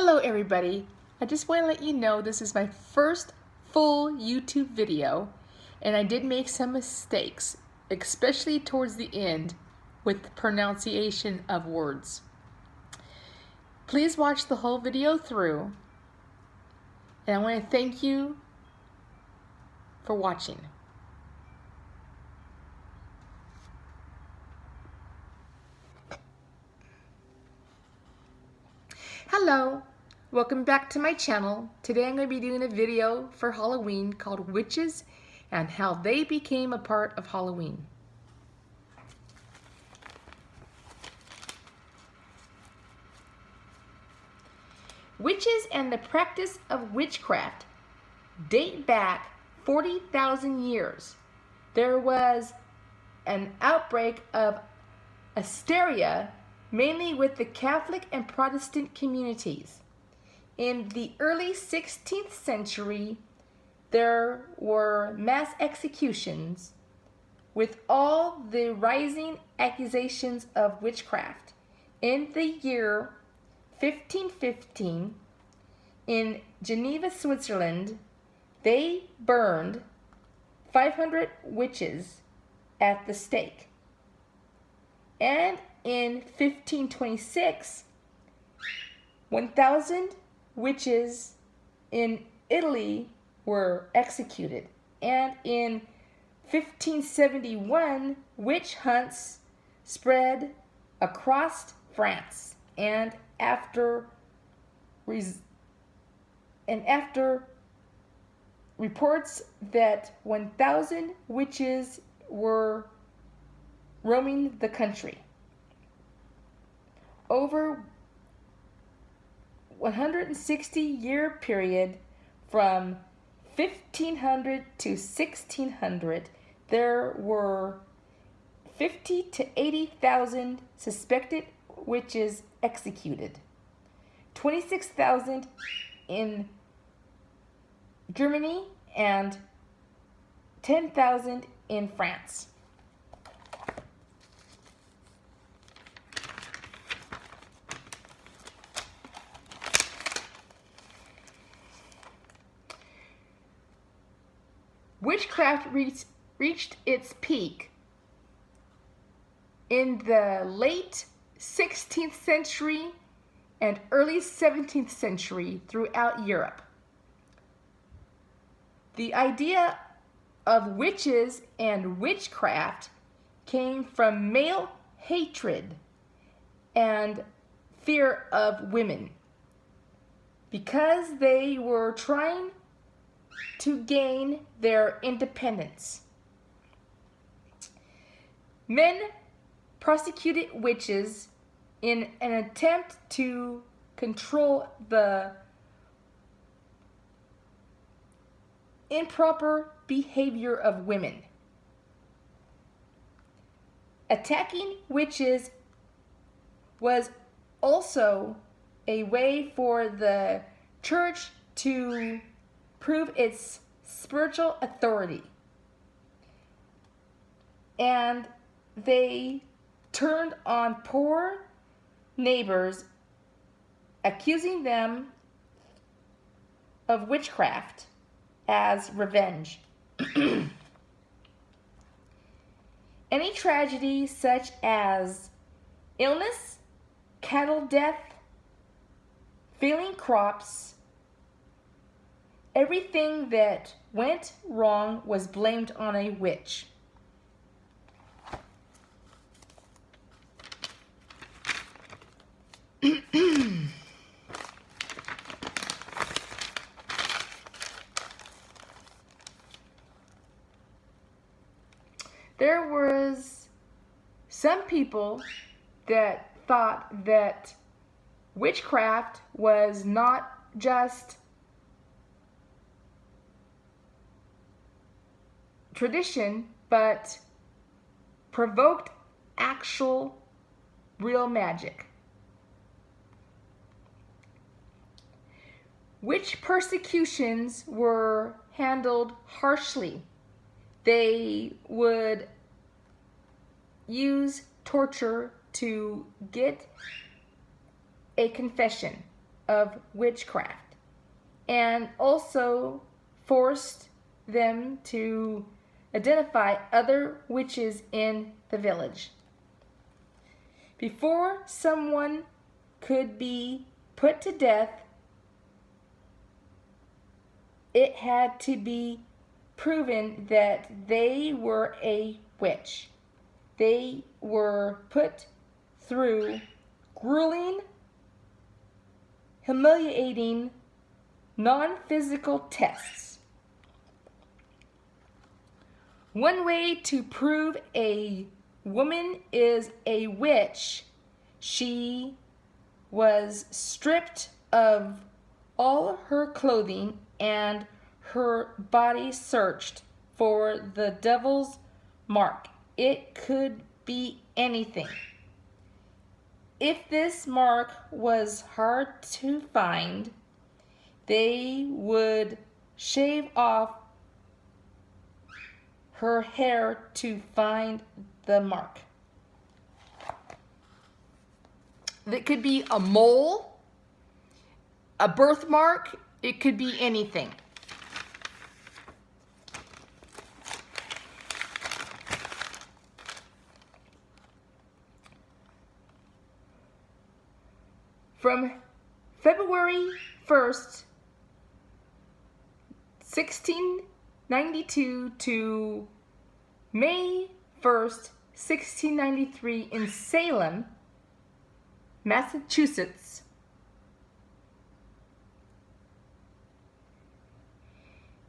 Hello everybody. I just want to let you know this is my first full YouTube video and I did make some mistakes, especially towards the end with the pronunciation of words. Please watch the whole video through and I want to thank you for watching. Hello, welcome back to my channel. Today I'm going to be doing a video for Halloween called Witches and How They Became a Part of Halloween. Witches and the practice of witchcraft date back 40,000 years. There was an outbreak of hysteria mainly with the Catholic and Protestant communities. In the early 16th century, there were mass executions with all the rising accusations of witchcraft. In the year 1515, in Geneva, Switzerland, they burned 500 witches at the stake. And in 1526, 1,000 witches in Italy were executed. And in 1571, witch hunts spread across France. And after reports that 1,000 witches were roaming the country. Over 160-year period from 1500 to 1600, there were 50 to 80,000 suspected witches executed. 26,000 in Germany and 10,000 in France. Witchcraft reached its peak in the late 16th century and early 17th century throughout Europe. The idea of witches and witchcraft came from male hatred and fear of women because they were trying to gain their independence. Men prosecuted witches in an attempt to control the improper behavior of women. Attacking witches was also a way for the church to prove its spiritual authority. And they turned on poor neighbors, accusing them of witchcraft as revenge. Any tragedy such as illness, cattle death, failing crops, everything that went wrong was blamed on a witch. There was some people that thought that witchcraft was not just tradition, but provoked actual real magic. Witch persecutions were handled harshly. They would use torture to get a confession of witchcraft, and also forced them to identify other witches in the village. Before someone could be put to death, it had to be proven that they were a witch. They were put through grueling, humiliating, non-physical tests. One way to prove a woman is a witch: she was stripped of all her clothing and her body searched for the devil's mark. It could be anything. If this mark was hard to find, they would shave off her hair to find the mark. It could be a mole, a birthmark, it could be anything. From February 1st, 1692 to May 1st, 1693 in Salem, Massachusetts,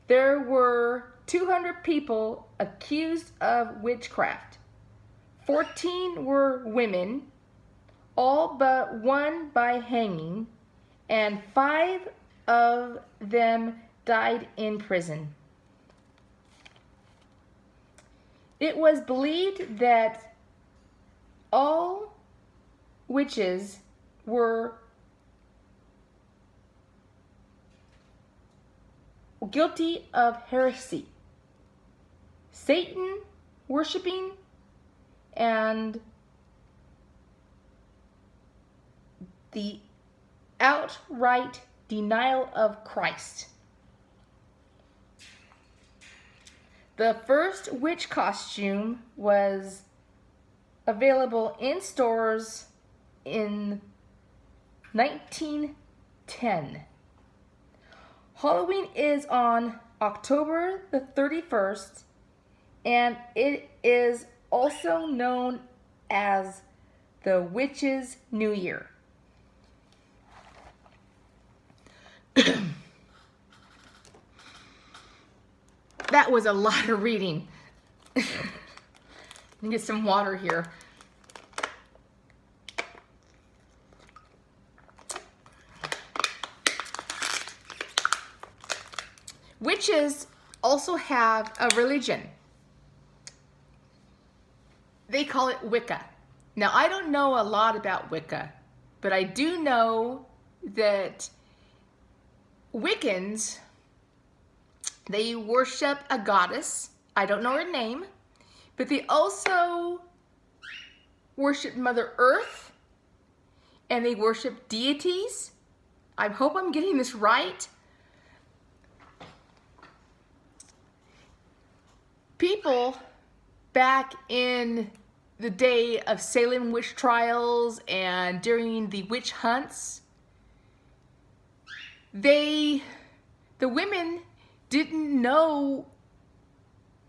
there were 200 people accused of witchcraft. 14 were women, all but one by hanging, and 5 of them died in prison. It was believed that all witches were guilty of heresy, Satan worshiping, and the outright denial of Christ. The first witch costume was available in stores in 1910. Halloween is on October the 31st, and it is also known as the Witches' New Year. That was a lot of reading. Let me get some water here. Witches also have a religion. They call it Wicca. Now, I don't know a lot about Wicca, but I do know that Wiccans, they worship a goddess. I don't know her name, but they also worship Mother Earth, and they worship deities. I hope I'm getting this right. People back in the day of Salem witch trials and during the witch hunts, the women didn't know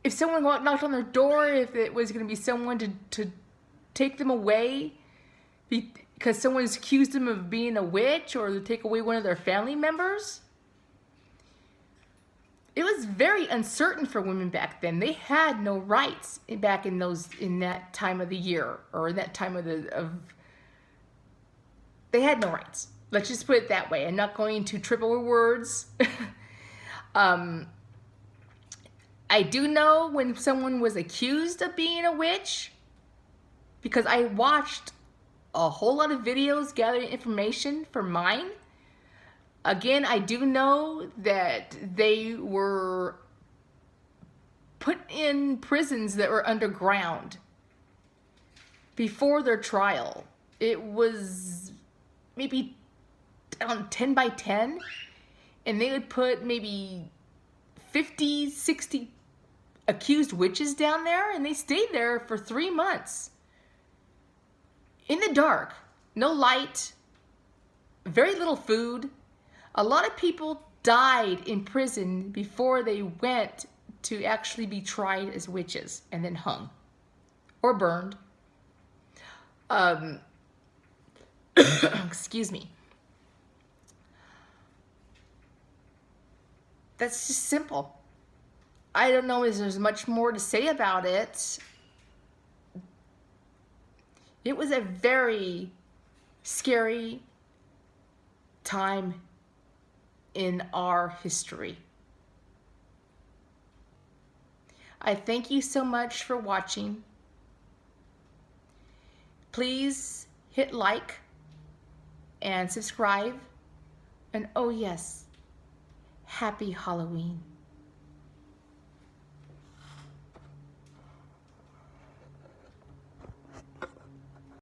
if someone knocked on their door, if it was going to be someone to take them away because someone's accused them of being a witch, or to take away one of their family members. It was very uncertain for women back then. They had no rights back in that time of the year, or in that time they had no rights. Let's just put it that way. I'm not going to trip over words. I do know when someone was accused of being a witch, because I watched a whole lot of videos gathering information for mine. Again, I do know that they were put in prisons that were underground before their trial. It was maybe I don't know, 10 by 10, and they would put maybe 50, 60 accused witches down there, and they stayed there for 3 months. In the dark, no light, very little food. A lot of people died in prison before they went to actually be tried as witches and then hung or burned. Excuse me. That's just simple. I don't know if there's much more to say about it. It was a very scary time in our history. I thank you so much for watching. Please hit like and subscribe. And oh yes, happy Halloween.